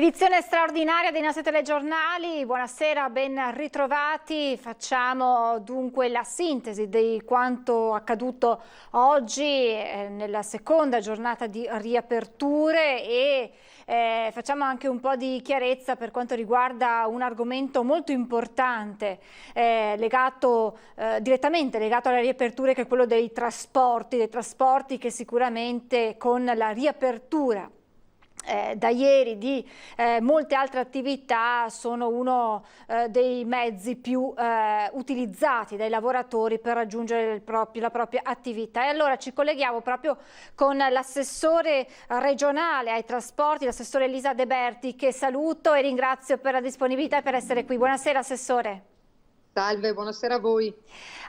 Edizione straordinaria dei nostri telegiornali, buonasera, ben ritrovati. Facciamo dunque la sintesi di quanto accaduto oggi nella seconda giornata di riaperture e facciamo anche un po' di chiarezza per quanto riguarda un argomento molto importante direttamente legato alle riaperture, che è quello dei trasporti che sicuramente con la riapertura da ieri di molte altre attività sono uno dei mezzi più utilizzati dai lavoratori per raggiungere la propria attività. E allora ci colleghiamo proprio con l'assessore regionale ai trasporti, l'assessore Elisa De Berti, che saluto e ringrazio per la disponibilità e per essere qui. Buonasera assessore. Salve, buonasera a voi.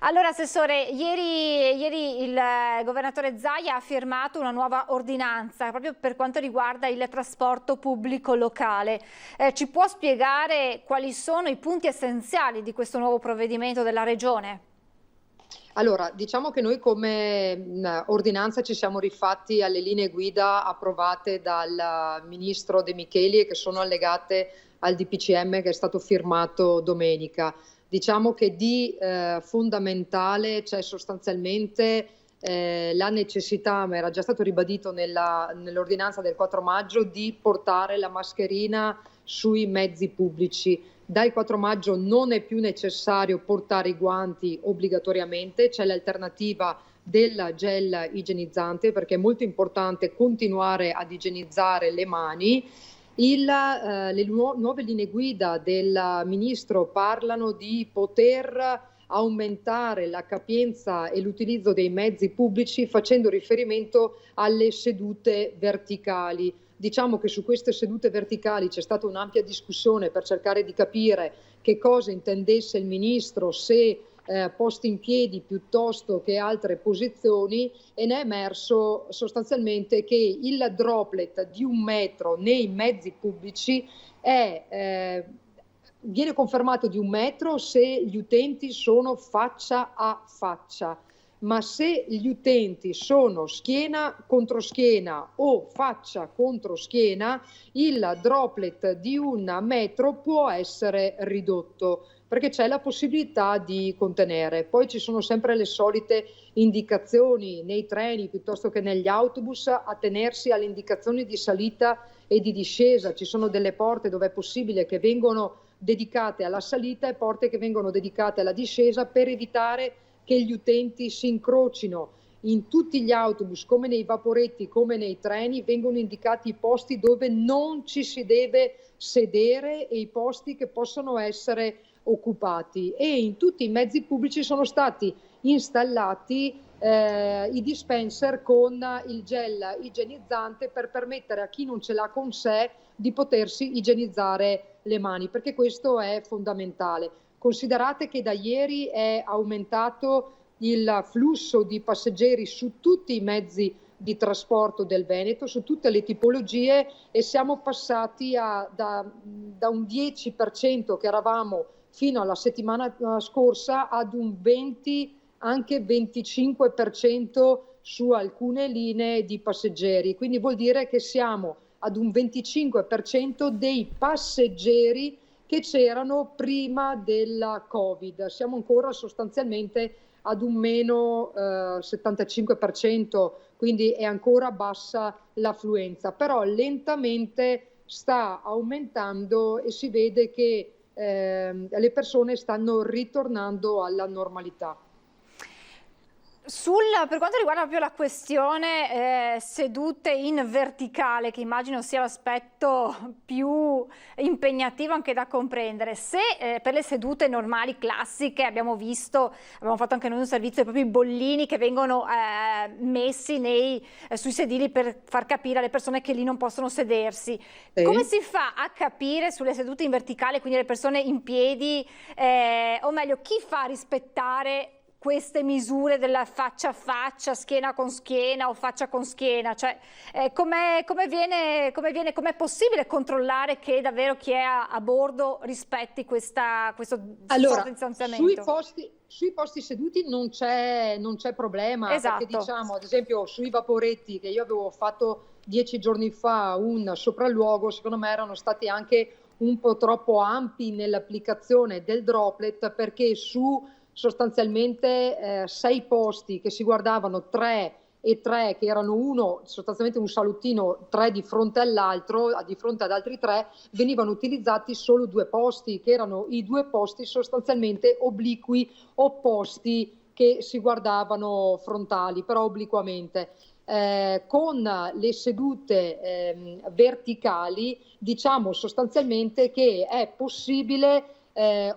Allora assessore, ieri il governatore Zaia ha firmato una nuova ordinanza proprio per quanto riguarda il trasporto pubblico locale. Ci può spiegare quali sono i punti essenziali di questo nuovo provvedimento della Regione? Allora, diciamo che noi come ordinanza ci siamo rifatti alle linee guida approvate dal ministro De Micheli e che sono allegate al DPCM che è stato firmato domenica. Diciamo che di fondamentale c'è sostanzialmente la necessità, ma era già stato ribadito nell'ordinanza del 4 maggio, di portare la mascherina sui mezzi pubblici. Dal 4 maggio non è più necessario portare i guanti obbligatoriamente, c'è l'alternativa del gel igienizzante, perché è molto importante continuare ad igienizzare le mani. Le nuove linee guida del ministro parlano di poter aumentare la capienza e l'utilizzo dei mezzi pubblici facendo riferimento alle sedute verticali. Diciamo che su queste sedute verticali c'è stata un'ampia discussione per cercare di capire che cosa intendesse il ministro, se posti in piedi piuttosto che altre posizioni, e ne è emerso sostanzialmente che il droplet di 1 metro nei mezzi pubblici viene confermato di 1 metro se gli utenti sono faccia a faccia, ma se gli utenti sono schiena contro schiena o faccia contro schiena, il droplet di 1 metro può essere ridotto, perché c'è la possibilità di contenere. Poi ci sono sempre le solite indicazioni nei treni piuttosto che negli autobus a tenersi alle indicazioni di salita e di discesa. Ci sono delle porte dove è possibile che vengono dedicate alla salita e porte che vengono dedicate alla discesa per evitare che gli utenti si incrocino. In tutti gli autobus, come nei vaporetti, come nei treni, vengono indicati i posti dove non ci si deve sedere e i posti che possono essere occupati, e in tutti i mezzi pubblici sono stati installati i dispenser con il gel igienizzante per permettere a chi non ce l'ha con sé di potersi igienizzare le mani, perché questo è fondamentale. Considerate che da ieri è aumentato il flusso di passeggeri su tutti i mezzi di trasporto del Veneto, su tutte le tipologie, e siamo passati da un 10% che eravamo fino alla settimana scorsa ad un 20, anche 25% su alcune linee di passeggeri. Quindi vuol dire che siamo ad un 25% dei passeggeri che c'erano prima della Covid. Siamo ancora sostanzialmente ad un meno 75%, quindi è ancora bassa l'affluenza, però lentamente sta aumentando e si vede che le persone stanno ritornando alla normalità. Per quanto riguarda proprio la questione sedute in verticale, che immagino sia l'aspetto più impegnativo anche da comprendere, se per le sedute normali, classiche, abbiamo fatto anche noi un servizio, proprio i bollini che vengono messi sui sedili per far capire alle persone che lì non possono sedersi. Sì. Come si fa a capire sulle sedute in verticale, quindi le persone in piedi, o meglio, chi fa rispettare queste misure della faccia a faccia, schiena con schiena o faccia con schiena? Cioè, com'è possibile controllare che davvero chi è a bordo rispetti questo Allora, distanziamento? sui posti seduti non c'è problema, Esatto. perché diciamo, ad esempio, sui vaporetti che io avevo fatto 10 giorni fa un sopralluogo, secondo me erano stati anche un po' troppo ampi nell'applicazione del droplet, perché su sostanzialmente 6 posti che si guardavano 3 e 3 che erano uno, sostanzialmente un salottino, 3 di fronte all'altro, di fronte ad altri 3, venivano utilizzati solo 2 posti, che erano i 2 posti sostanzialmente obliqui, opposti, che si guardavano frontali, però obliquamente. Con le sedute verticali, diciamo sostanzialmente che è possibile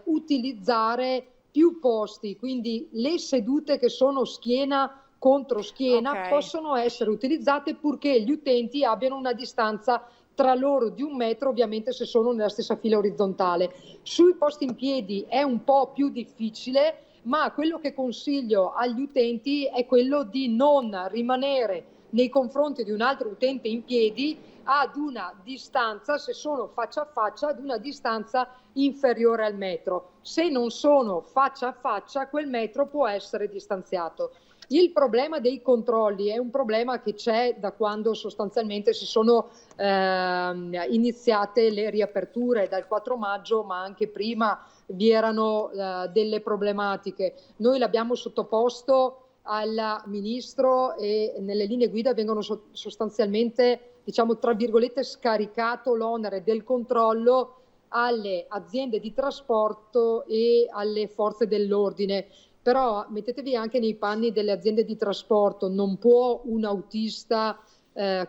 utilizzare più posti, quindi le sedute che sono schiena contro schiena possono essere utilizzate purché gli utenti abbiano una distanza tra loro di 1 metro, ovviamente se sono nella stessa fila orizzontale. Sui posti in piedi è un po' più difficile, ma quello che consiglio agli utenti è quello di non rimanere nei confronti di un altro utente in piedi ad una distanza, se sono faccia a faccia, ad una distanza inferiore al metro. Se non sono faccia a faccia, quel metro può essere distanziato. Il problema dei controlli è un problema che c'è da quando sostanzialmente si sono iniziate le riaperture dal 4 maggio, ma anche prima vi erano delle problematiche. Noi l'abbiamo sottoposto al Ministro e nelle linee guida vengono sostanzialmente, diciamo, tra virgolette, scaricato l'onere del controllo alle aziende di trasporto e alle forze dell'ordine. Però mettetevi anche nei panni delle aziende di trasporto, non può un autista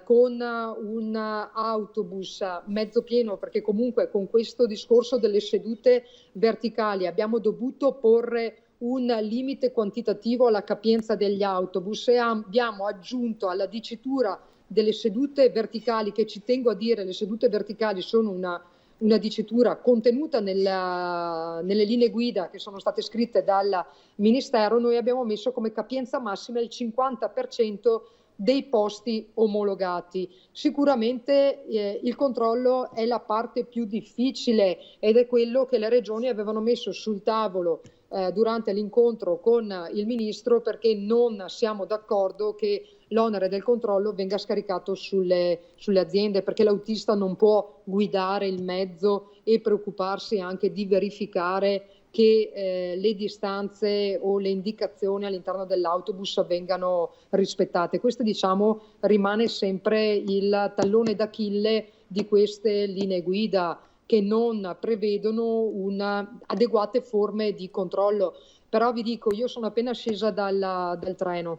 con un autobus mezzo pieno, perché comunque con questo discorso delle sedute verticali abbiamo dovuto porre un limite quantitativo alla capienza degli autobus e abbiamo aggiunto alla dicitura delle sedute verticali, che ci tengo a dire, le sedute verticali sono una dicitura contenuta nelle linee guida che sono state scritte dal Ministero. Noi abbiamo messo come capienza massima il 50% dei posti omologati. Sicuramente il controllo è la parte più difficile ed è quello che le regioni avevano messo sul tavolo durante l'incontro con il Ministro, perché non siamo d'accordo che l'onere del controllo venga scaricato sulle aziende, perché l'autista non può guidare il mezzo e preoccuparsi anche di verificare che le distanze o le indicazioni all'interno dell'autobus vengano rispettate. Questo, diciamo, rimane sempre il tallone d'Achille di queste linee guida, che non prevedono adeguate forme di controllo. Però vi dico, io sono appena scesa dal treno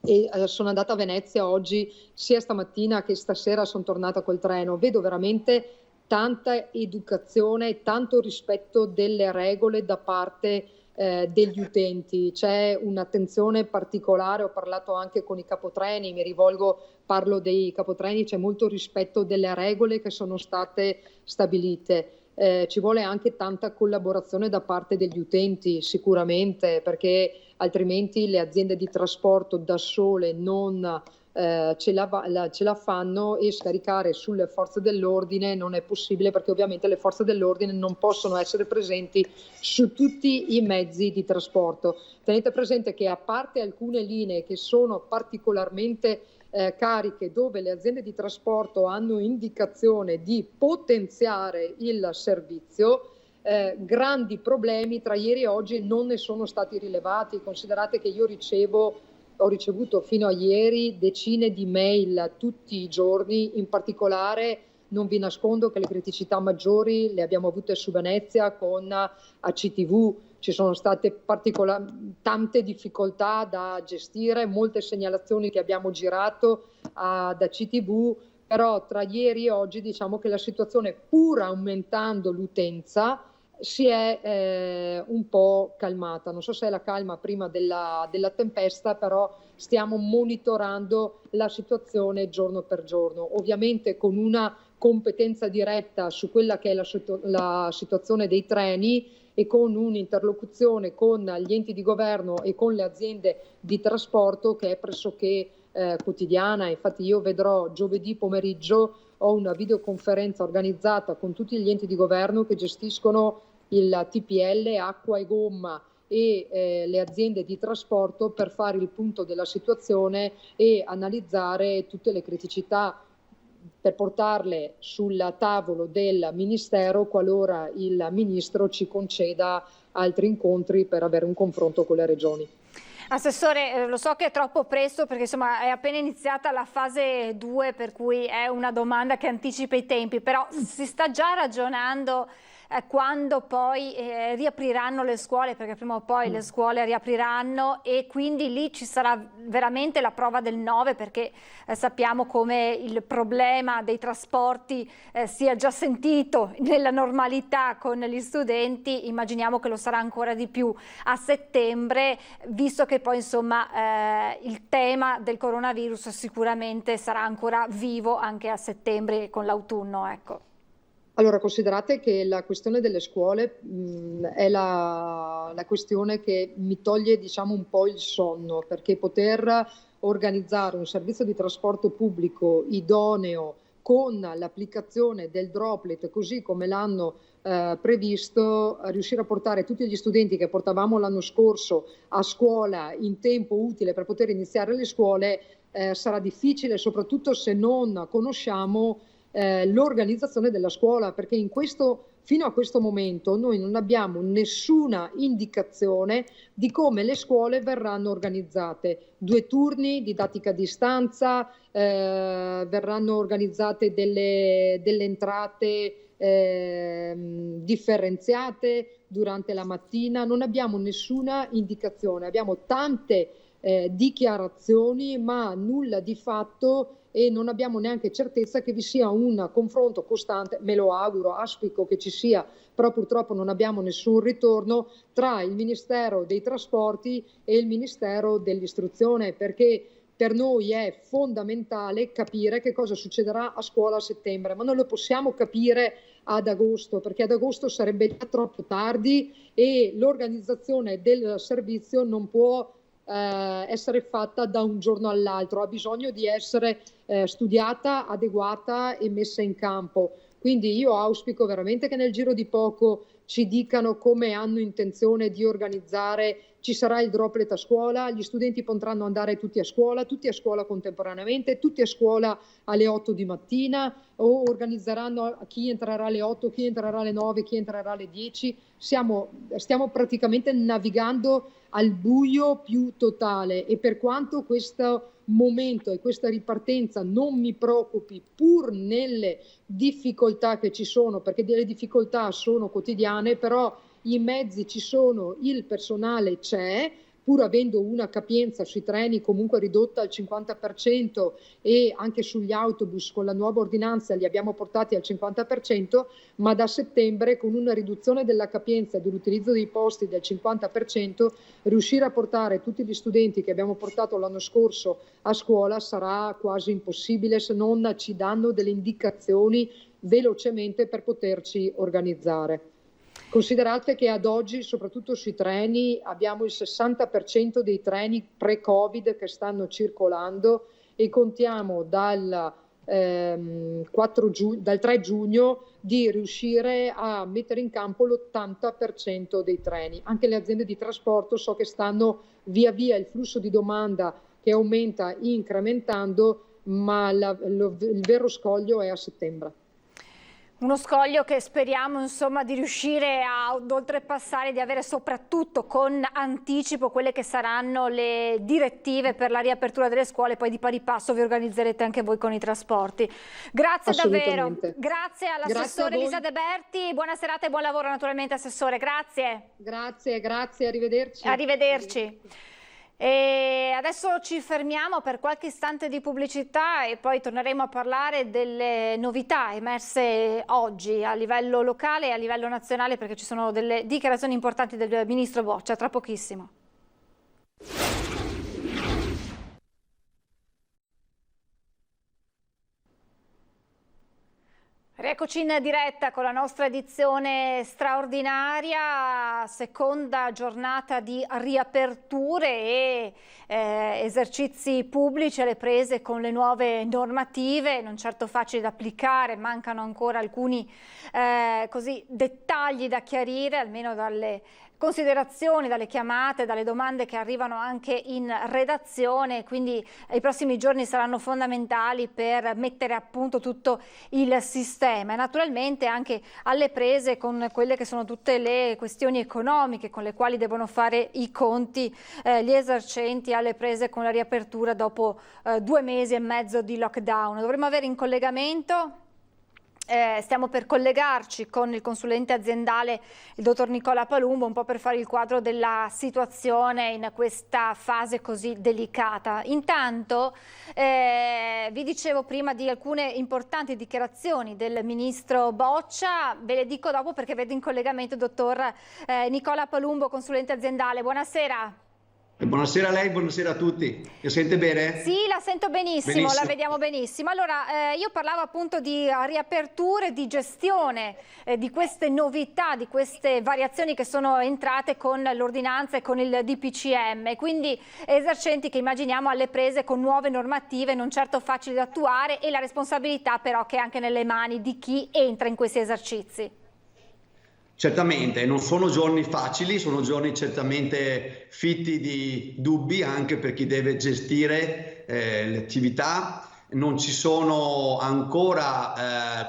e sono andata a Venezia oggi, sia stamattina che stasera sono tornata col treno. Vedo veramente tanta educazione, tanto rispetto delle regole da parte degli utenti. C'è un'attenzione particolare, ho parlato anche con i capotreni, parlo dei capotreni, c'è molto rispetto delle regole che sono state stabilite. Ci vuole anche tanta collaborazione da parte degli utenti, sicuramente, perché altrimenti le aziende di trasporto da sole non ce la fanno, e scaricare sulle forze dell'ordine non è possibile, perché ovviamente le forze dell'ordine non possono essere presenti su tutti i mezzi di trasporto. Tenete presente che, a parte alcune linee che sono particolarmente cariche, dove le aziende di trasporto hanno indicazione di potenziare il servizio, grandi problemi tra ieri e oggi non ne sono stati rilevati. Considerate che io ho ricevuto fino a ieri decine di mail tutti i giorni. In particolare non vi nascondo che le criticità maggiori le abbiamo avute su Venezia con ACTV. Ci sono state tante difficoltà da gestire, molte segnalazioni che abbiamo girato ad ACTV, però tra ieri e oggi diciamo che la situazione, pur aumentando l'utenza, si è un po' calmata. Non so se è la calma prima della tempesta, però stiamo monitorando la situazione giorno per giorno, ovviamente con una competenza diretta su quella che è la situazione dei treni e con un'interlocuzione con gli enti di governo e con le aziende di trasporto che è pressoché quotidiana. Infatti io vedrò giovedì pomeriggio, ho una videoconferenza organizzata con tutti gli enti di governo che gestiscono il TPL, acqua e gomma e le aziende di trasporto per fare il punto della situazione e analizzare tutte le criticità per portarle sul tavolo del Ministero qualora il Ministro ci conceda altri incontri per avere un confronto con le regioni. Assessore, lo so che è troppo presto perché insomma è appena iniziata la fase 2, per cui è una domanda che anticipa i tempi, però si sta già ragionando quando poi riapriranno le scuole, perché prima o poi le scuole riapriranno e quindi lì ci sarà veramente la prova del 9, perché sappiamo come il problema dei trasporti sia già sentito nella normalità con gli studenti, immaginiamo che lo sarà ancora di più a settembre, visto che poi insomma il tema del coronavirus sicuramente sarà ancora vivo anche a settembre con l'autunno, ecco. Allora, considerate che la questione delle scuole è la questione che mi toglie, diciamo, un po' il sonno, perché poter organizzare un servizio di trasporto pubblico idoneo con l'applicazione del droplet, così come l'hanno previsto, riuscire a portare tutti gli studenti che portavamo l'anno scorso a scuola in tempo utile per poter iniziare le scuole sarà difficile, soprattutto se non conosciamo l'organizzazione della scuola, perché fino a questo momento noi non abbiamo nessuna indicazione di come le scuole verranno organizzate. 2 turni, didattica a distanza, verranno organizzate delle entrate differenziate durante la mattina, non abbiamo nessuna indicazione, abbiamo tante dichiarazioni ma nulla di fatto e non abbiamo neanche certezza che vi sia un confronto costante, me lo auguro, auspico che ci sia, però purtroppo non abbiamo nessun ritorno tra il Ministero dei Trasporti e il Ministero dell'Istruzione, perché per noi è fondamentale capire che cosa succederà a scuola a settembre, ma non lo possiamo capire ad agosto, perché ad agosto sarebbe già troppo tardi e l'organizzazione del servizio non può essere fatta da un giorno all'altro, ha bisogno di essere studiata, adeguata e messa in campo. Quindi io auspico veramente che nel giro di poco ci dicano come hanno intenzione di organizzare, ci sarà il droplet a scuola, gli studenti potranno andare tutti a scuola contemporaneamente, tutti a scuola alle 8 di mattina o organizzeranno chi entrerà alle 8, chi entrerà alle 9, chi entrerà alle 10. Stiamo praticamente navigando al buio più totale e per quanto questo momento e questa ripartenza non mi preoccupi pur nelle difficoltà che ci sono, perché delle difficoltà sono quotidiane, però i mezzi ci sono, il personale c'è, pur avendo una capienza sui treni comunque ridotta al 50% e anche sugli autobus con la nuova ordinanza li abbiamo portati al 50%, ma da settembre con una riduzione della capienza e dell'utilizzo dei posti del 50%, riuscire a portare tutti gli studenti che abbiamo portato l'anno scorso a scuola sarà quasi impossibile se non ci danno delle indicazioni velocemente per poterci organizzare. Considerate che ad oggi, soprattutto sui treni, abbiamo il 60% dei treni pre-Covid che stanno circolando e contiamo dal 3 giugno di riuscire a mettere in campo l'80% dei treni. Anche le aziende di trasporto so che stanno via via il flusso di domanda che aumenta incrementando, ma il vero scoglio è a settembre. Uno scoglio che speriamo insomma di riuscire ad oltrepassare, di avere soprattutto con anticipo quelle che saranno le direttive per la riapertura delle scuole, poi di pari passo vi organizzerete anche voi con i trasporti. Grazie davvero, grazie all'assessore Elisa De Berti, buona serata e buon lavoro naturalmente assessore, grazie. Grazie, arrivederci. Arrivederci. E adesso ci fermiamo per qualche istante di pubblicità e poi torneremo a parlare delle novità emerse oggi a livello locale e a livello nazionale, perché ci sono delle dichiarazioni importanti del ministro Boccia, tra pochissimo. Eccoci in diretta con la nostra edizione straordinaria, seconda giornata di riaperture e esercizi pubblici alle prese con le nuove normative, non certo facili da applicare, mancano ancora alcuni dettagli da chiarire, almeno dalle considerazioni, dalle chiamate, dalle domande che arrivano anche in redazione, quindi i prossimi giorni saranno fondamentali per mettere a punto tutto il sistema e naturalmente anche alle prese con quelle che sono tutte le questioni economiche con le quali devono fare i conti gli esercenti, alle prese con la riapertura dopo 2 mesi e mezzo di lockdown. Dovremmo avere in collegamento. Stiamo per collegarci con il consulente aziendale, il dottor Nicola Palumbo, un po' per fare il quadro della situazione in questa fase così delicata. Intanto vi dicevo prima di alcune importanti dichiarazioni del ministro Boccia, ve le dico dopo perché vedo in collegamento il dottor Nicola Palumbo, consulente aziendale. Buonasera. Buonasera a lei, buonasera a tutti. Mi sente bene? Sì, la sento benissimo, la vediamo benissimo. Allora, io parlavo appunto di riaperture, di gestione di queste novità, di queste variazioni che sono entrate con l'ordinanza e con il DPCM, quindi esercenti che immaginiamo alle prese con nuove normative non certo facili da attuare e la responsabilità però che è anche nelle mani di chi entra in questi esercizi. Certamente, non sono giorni facili, sono giorni certamente fitti di dubbi anche per chi deve gestire le attività. Non ci sono ancora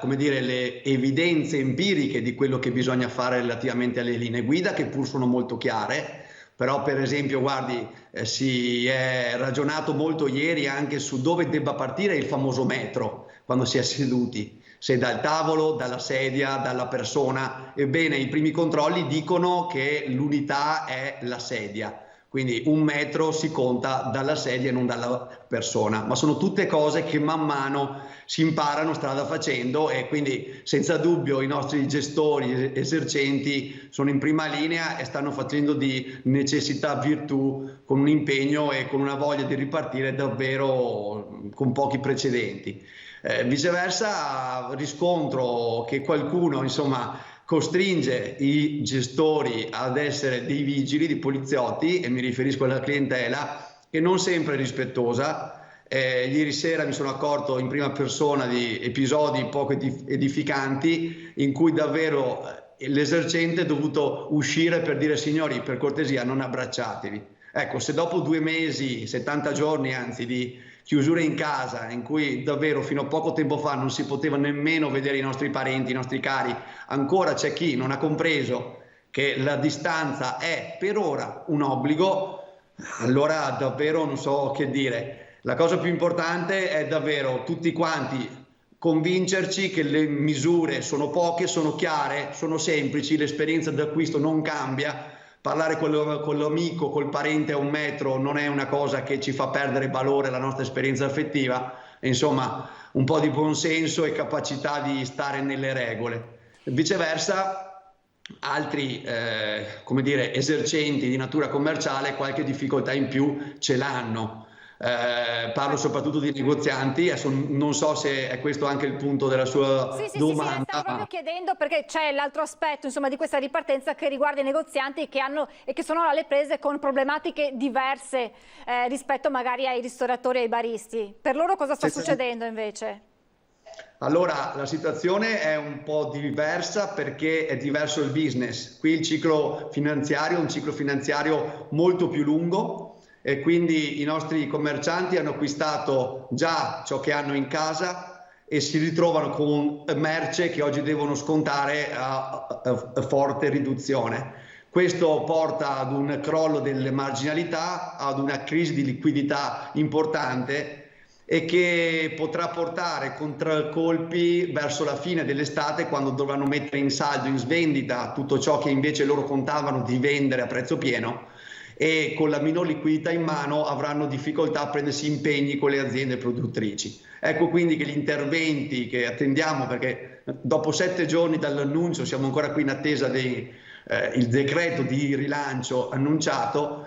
le evidenze empiriche di quello che bisogna fare relativamente alle linee guida, che pur sono molto chiare. Però per esempio, guardi, si è ragionato molto ieri anche su dove debba partire il famoso metro quando si è seduti. Se dal tavolo, dalla sedia, dalla persona. Ebbene, i primi controlli dicono che l'unità è la sedia, quindi 1 metro si conta dalla sedia e non dalla persona, ma sono tutte cose che man mano si imparano strada facendo e quindi senza dubbio i nostri gestori, esercenti sono in prima linea e stanno facendo di necessità virtù con un impegno e con una voglia di ripartire davvero con pochi precedenti. Viceversa riscontro che qualcuno costringe i gestori ad essere dei vigili, di poliziotti, e mi riferisco alla clientela, che non sempre è rispettosa. Ieri sera mi sono accorto in prima persona di episodi poco edificanti in cui davvero l'esercente è dovuto uscire per dire: signori, per cortesia non abbracciatevi. Ecco, se dopo 2 mesi, 70 giorni anzi di chiusura in casa, in cui davvero fino a poco tempo fa non si poteva nemmeno vedere i nostri parenti, i nostri cari, ancora c'è chi non ha compreso che la distanza è per ora un obbligo, allora davvero non so che dire. La cosa più importante è davvero tutti quanti convincerci che le misure sono poche, sono chiare, sono semplici, l'esperienza d'acquisto non cambia. Parlare con l'amico, col parente a 1 metro non è una cosa che ci fa perdere valore alla nostra esperienza affettiva. Insomma, un po' di buonsenso e capacità di stare nelle regole. Viceversa, altri esercenti di natura commerciale qualche difficoltà in più ce l'hanno. Parlo soprattutto di negozianti, adesso non so se è questo anche il punto della sua domanda. Sì, stavo proprio chiedendo perché c'è l'altro aspetto di questa ripartenza che riguarda i negozianti che sono alle prese con problematiche diverse rispetto magari ai ristoratori e ai baristi. Per loro cosa sta succedendo invece? Allora, la situazione è un po' diversa perché è diverso il business. Qui il ciclo finanziario è un ciclo finanziario molto più lungo, e quindi i nostri commercianti hanno acquistato già ciò che hanno in casa e si ritrovano con merce che oggi devono scontare a forte riduzione. Questo porta ad un crollo delle marginalità, ad una crisi di liquidità importante e che potrà portare contraccolpi verso la fine dell'estate, quando dovranno mettere in saldo, in svendita tutto ciò che invece loro contavano di vendere a prezzo pieno, e con la minor liquidità in mano avranno difficoltà a prendersi impegni con le aziende produttrici. Ecco quindi che gli interventi che attendiamo, perché dopo 7 giorni dall'annuncio siamo ancora qui in attesa del decreto di rilancio annunciato,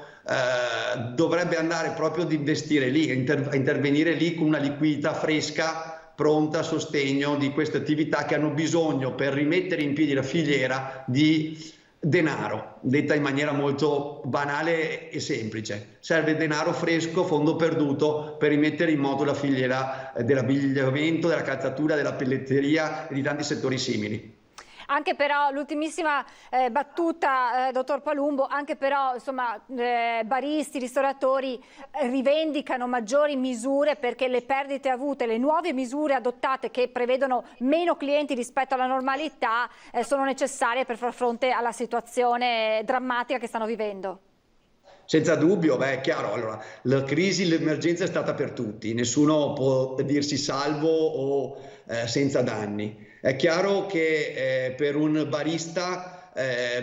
dovrebbe andare proprio ad investire lì, a intervenire lì con una liquidità fresca pronta a sostegno di queste attività che hanno bisogno, per rimettere in piedi la filiera, di denaro, detta in maniera molto banale e semplice. Serve denaro fresco, fondo perduto, per rimettere in moto la filiera dell'abbigliamento, della calzatura, della pelletteria e di tanti settori simili. Anche però l'ultimissima battuta, dottor Palumbo, anche però insomma baristi, ristoratori rivendicano maggiori misure, perché le perdite avute, le nuove misure adottate che prevedono meno clienti rispetto alla normalità sono necessarie per far fronte alla situazione drammatica che stanno vivendo. Senza dubbio, è chiaro, allora, la crisi, l'emergenza è stata per tutti, nessuno può dirsi salvo o senza danni. È chiaro che per un barista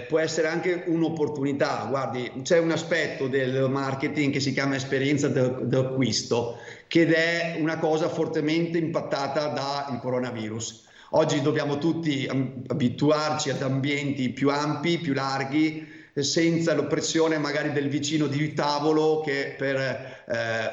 può essere anche un'opportunità. Guardi, c'è un aspetto del marketing che si chiama esperienza d'acquisto, ed è una cosa fortemente impattata dal coronavirus. Oggi dobbiamo tutti abituarci ad ambienti più ampi, più larghi, senza l'oppressione magari del vicino di tavolo che per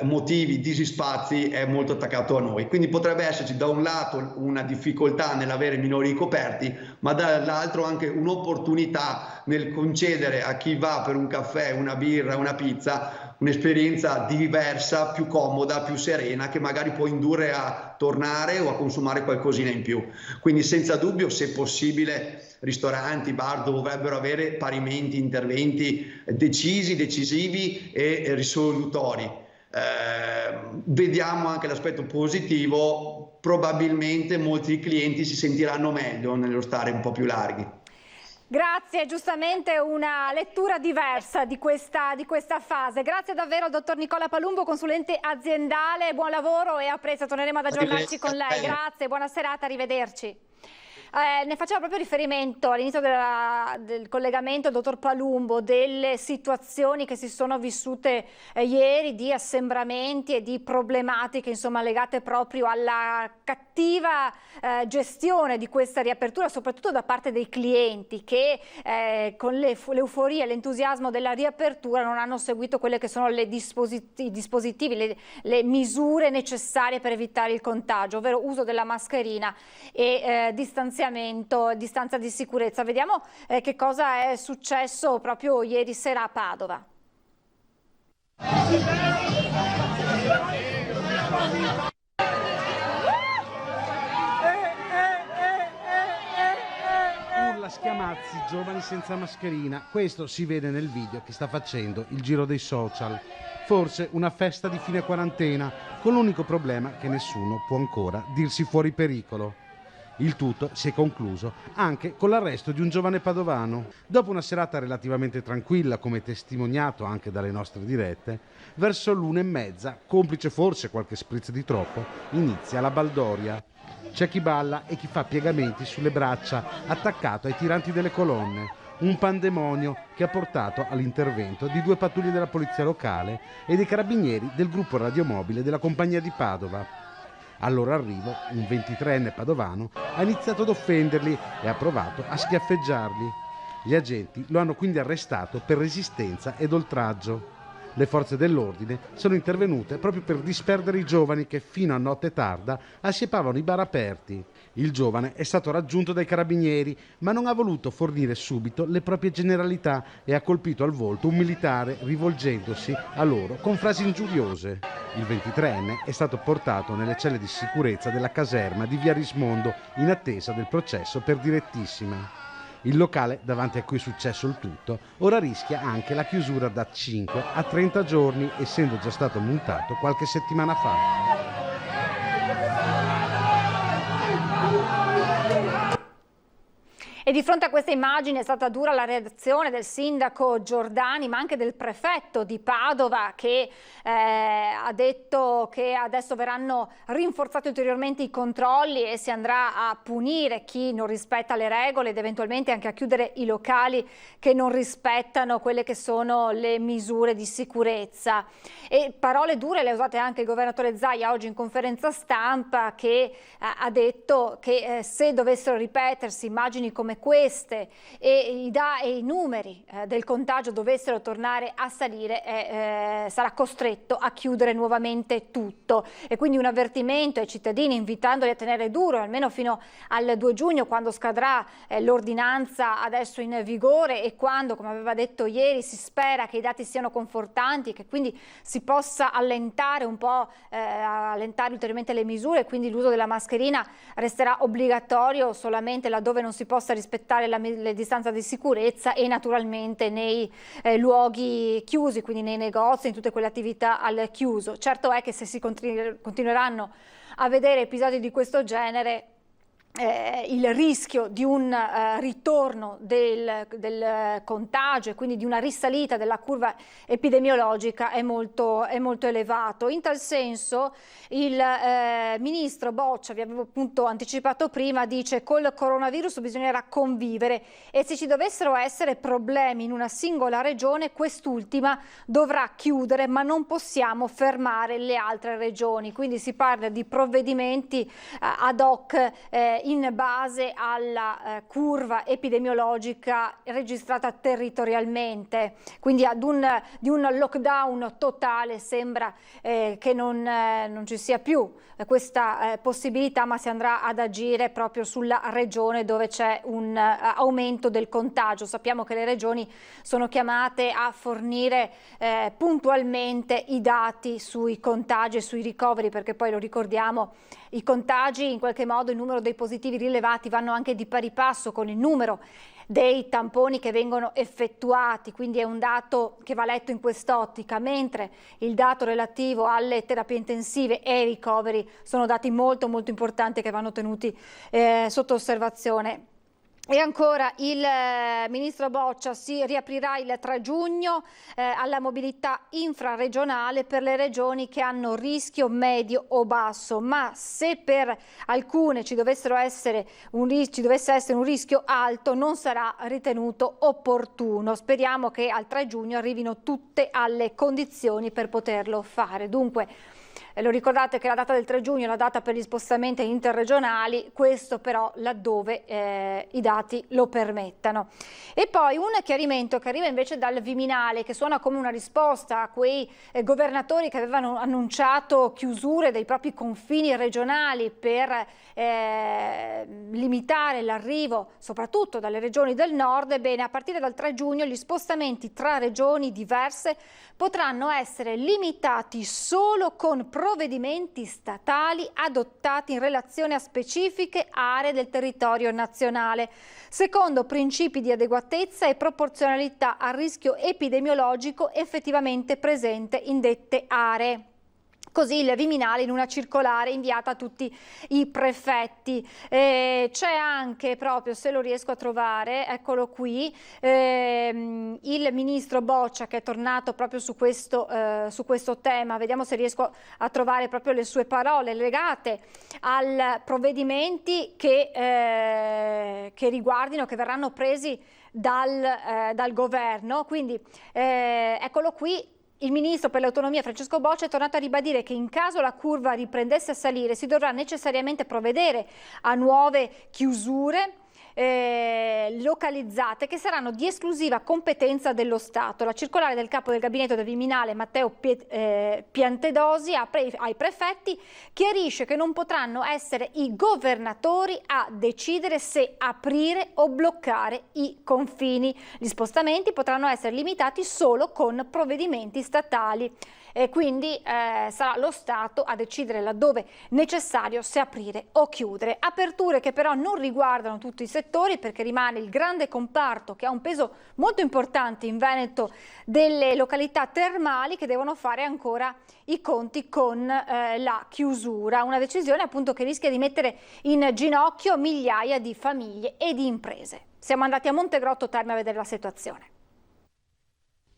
motivi di spazi è molto attaccato a noi. Quindi potrebbe esserci da un lato una difficoltà nell'avere minori coperti, ma dall'altro anche un'opportunità nel concedere a chi va per un caffè, una birra, una pizza, un'esperienza diversa, più comoda, più serena, che magari può indurre a tornare o a consumare qualcosina in più. Quindi senza dubbio, se possibile, ristoranti, bar dovrebbero avere parimenti interventi decisivi e risolutori. Vediamo anche l'aspetto positivo: probabilmente molti clienti si sentiranno meglio nello stare un po' più larghi. Grazie, giustamente una lettura diversa di questa fase. Grazie davvero al dottor Nicola Palumbo, consulente aziendale, buon lavoro e a presto, torneremo ad aggiornarci con lei. Grazie, buona serata, arrivederci. Ne faceva proprio riferimento all'inizio del collegamento il dottor Palumbo, delle situazioni che si sono vissute ieri, di assembramenti e di problematiche insomma legate proprio alla cattiva gestione di questa riapertura, soprattutto da parte dei clienti che con l'euforia e l'entusiasmo della riapertura non hanno seguito quelle che sono i dispositivi, le misure necessarie per evitare il contagio, ovvero uso della mascherina e distanza di sicurezza. Vediamo che cosa è successo proprio ieri sera a Padova. Urla, schiamazzi, giovani senza mascherina. Questo si vede nel video che sta facendo il giro dei social. Forse una festa di fine quarantena, con l'unico problema che nessuno può ancora dirsi fuori pericolo. Il tutto si è concluso anche con l'arresto di un giovane padovano. Dopo una serata relativamente tranquilla, come testimoniato anche dalle nostre dirette, verso l'1:30, complice forse qualche spritz di troppo, inizia la baldoria. C'è chi balla e chi fa piegamenti sulle braccia, attaccato ai tiranti delle colonne. Un pandemonio che ha portato all'intervento di 2 pattuglie della polizia locale e dei carabinieri del gruppo radiomobile della compagnia di Padova. Al loro arrivo, un 23enne padovano ha iniziato ad offenderli e ha provato a schiaffeggiarli. Gli agenti lo hanno quindi arrestato per resistenza ed oltraggio. Le forze dell'ordine sono intervenute proprio per disperdere i giovani che fino a notte tarda assiepavano i bar aperti. Il giovane è stato raggiunto dai carabinieri, ma non ha voluto fornire subito le proprie generalità e ha colpito al volto un militare rivolgendosi a loro con frasi ingiuriose. Il 23enne è stato portato nelle celle di sicurezza della caserma di Via Rismondo in attesa del processo per direttissima. Il locale davanti a cui è successo il tutto ora rischia anche la chiusura da 5 a 30 giorni, essendo già stato multato qualche settimana fa. E di fronte a queste immagini è stata dura la reazione del sindaco Giordani, ma anche del prefetto di Padova, che ha detto che adesso verranno rinforzati ulteriormente i controlli e si andrà a punire chi non rispetta le regole ed eventualmente anche a chiudere i locali che non rispettano quelle che sono le misure di sicurezza. E parole dure le ha usate anche il governatore Zaia oggi in conferenza stampa, che ha detto che se dovessero ripetersi immagini come queste e i numeri del contagio dovessero tornare a salire, sarà costretto a chiudere nuovamente tutto. E quindi un avvertimento ai cittadini, invitandoli a tenere duro almeno fino al 2 giugno, quando scadrà l'ordinanza adesso in vigore, e quando, come aveva detto ieri, si spera che i dati siano confortanti, che quindi si possa allentare un po', allentare ulteriormente le misure, quindi l'uso della mascherina resterà obbligatorio solamente laddove non si possa rispettare le distanze di sicurezza e naturalmente nei luoghi chiusi, quindi nei negozi, in tutte quelle attività al chiuso. Certo è che se si continueranno a vedere episodi di questo genere, il rischio di un ritorno del contagio e quindi di una risalita della curva epidemiologica è molto elevato. In tal senso il ministro Boccia, vi avevo appunto anticipato prima, dice: col coronavirus bisognerà convivere e se ci dovessero essere problemi in una singola regione, quest'ultima dovrà chiudere, ma non possiamo fermare le altre regioni. Quindi si parla di provvedimenti ad hoc in base alla curva epidemiologica registrata territorialmente, quindi di un lockdown totale sembra che non ci sia più questa possibilità, ma si andrà ad agire proprio sulla regione dove c'è un aumento del contagio. Sappiamo che le regioni sono chiamate a fornire puntualmente i dati sui contagi e sui ricoveri, perché poi, lo ricordiamo, i contagi, in qualche modo il numero dei positivi rilevati vanno anche di pari passo con il numero dei tamponi che vengono effettuati, quindi è un dato che va letto in quest'ottica, mentre il dato relativo alle terapie intensive e ai ricoveri sono dati molto importanti che vanno tenuti sotto osservazione. E ancora il ministro Boccia: si riaprirà il 3 giugno alla mobilità infraregionale per le regioni che hanno rischio medio o basso, ma se per alcune ci dovesse essere un rischio alto non sarà ritenuto opportuno. Speriamo che al 3 giugno arrivino tutte alle condizioni per poterlo fare. Dunque, lo ricordate che la data del 3 giugno è la data per gli spostamenti interregionali, questo però laddove i dati lo permettano. E poi un chiarimento che arriva invece dal Viminale, che suona come una risposta a quei governatori che avevano annunciato chiusure dei propri confini regionali per limitare l'arrivo soprattutto dalle regioni del nord. Ebbene, a partire dal 3 giugno gli spostamenti tra regioni diverse potranno essere limitati solo con provvedimenti statali adottati in relazione a specifiche aree del territorio nazionale, secondo principi di adeguatezza e proporzionalità al rischio epidemiologico effettivamente presente in dette aree. Così il Viminale in una circolare inviata a tutti i prefetti. C'è anche, proprio, se lo riesco a trovare, eccolo qui, il ministro Boccia, che è tornato proprio su questo tema. Vediamo se riesco a trovare proprio le sue parole legate ai provvedimenti che riguardino, che verranno presi dal governo. Quindi eccolo qui. Il ministro per l'autonomia Francesco Boccia è tornato a ribadire che in caso la curva riprendesse a salire si dovrà necessariamente provvedere a nuove chiusure localizzate che saranno di esclusiva competenza dello Stato. La circolare del capo del gabinetto del Viminale, Matteo Piantedosi, ai prefetti chiarisce che non potranno essere i governatori a decidere se aprire o bloccare i confini. Gli spostamenti potranno essere limitati solo con provvedimenti statali. E quindi sarà lo Stato a decidere laddove necessario se aprire o chiudere. Aperture che però non riguardano tutti i settori, perché rimane il grande comparto che ha un peso molto importante in Veneto delle località termali, che devono fare ancora i conti con la chiusura. Una decisione appunto che rischia di mettere in ginocchio migliaia di famiglie e di imprese. Siamo andati a Montegrotto Terme a vedere la situazione.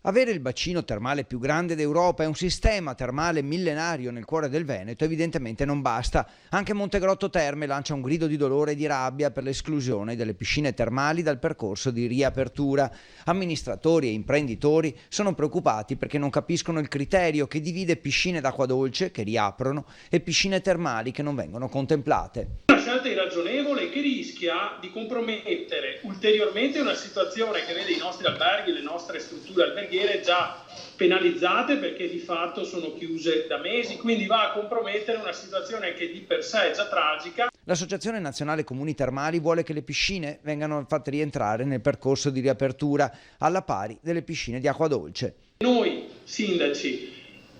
Avere il bacino termale più grande d'Europa e un sistema termale millenario nel cuore del Veneto evidentemente non basta. Anche Montegrotto Terme lancia un grido di dolore e di rabbia per l'esclusione delle piscine termali dal percorso di riapertura. Amministratori e imprenditori sono preoccupati perché non capiscono il criterio che divide piscine d'acqua dolce, che riaprono, e piscine termali che non vengono contemplate. scelta irragionevole che rischia di compromettere ulteriormente una situazione che vede i nostri alberghi, le nostre strutture alberghiere già penalizzate perché di fatto sono chiuse da mesi, quindi va a compromettere una situazione che di per sé è già tragica. L'Associazione Nazionale Comuni Termali vuole che le piscine vengano fatte rientrare nel percorso di riapertura alla pari delle piscine di acqua dolce. Noi sindaci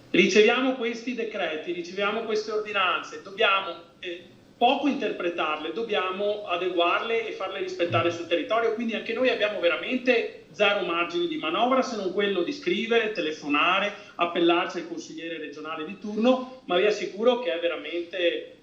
riceviamo questi decreti, riceviamo queste ordinanze, dobbiamo poco interpretarle, dobbiamo adeguarle e farle rispettare sul territorio, quindi anche noi abbiamo veramente zero margini di manovra se non quello di scrivere, telefonare, appellarci al consigliere regionale di turno, ma vi assicuro che è veramente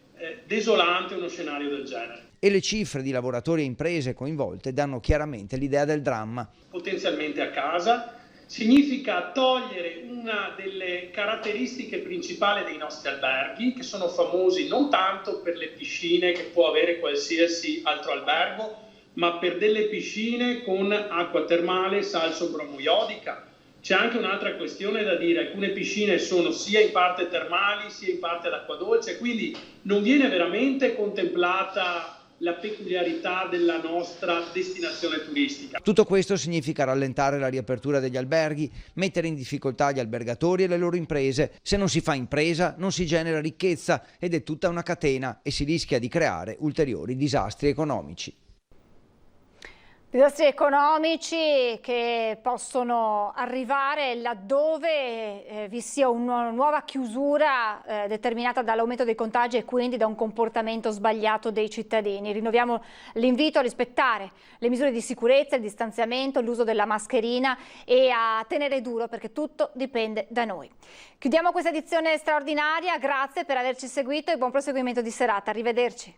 desolante uno scenario del genere. E le cifre di lavoratori e imprese coinvolte danno chiaramente l'idea del dramma. Potenzialmente a casa significa togliere una delle caratteristiche principali dei nostri alberghi, che sono famosi non tanto per le piscine che può avere qualsiasi altro albergo, ma per delle piscine con acqua termale salso-bromoiodica. C'è anche un'altra questione da dire: alcune piscine sono sia in parte termali sia in parte ad acqua dolce, quindi non viene veramente contemplata la peculiarità della nostra destinazione turistica. Tutto questo significa rallentare la riapertura degli alberghi, mettere in difficoltà gli albergatori e le loro imprese. Se non si fa impresa, non si genera ricchezza ed è tutta una catena e si rischia di creare ulteriori disastri economici. Disastri economici che possono arrivare laddove vi sia una nuova chiusura determinata dall'aumento dei contagi e quindi da un comportamento sbagliato dei cittadini. Rinnoviamo l'invito a rispettare le misure di sicurezza, il distanziamento, l'uso della mascherina e a tenere duro, perché tutto dipende da noi. Chiudiamo questa edizione straordinaria, grazie per averci seguito e buon proseguimento di serata. Arrivederci.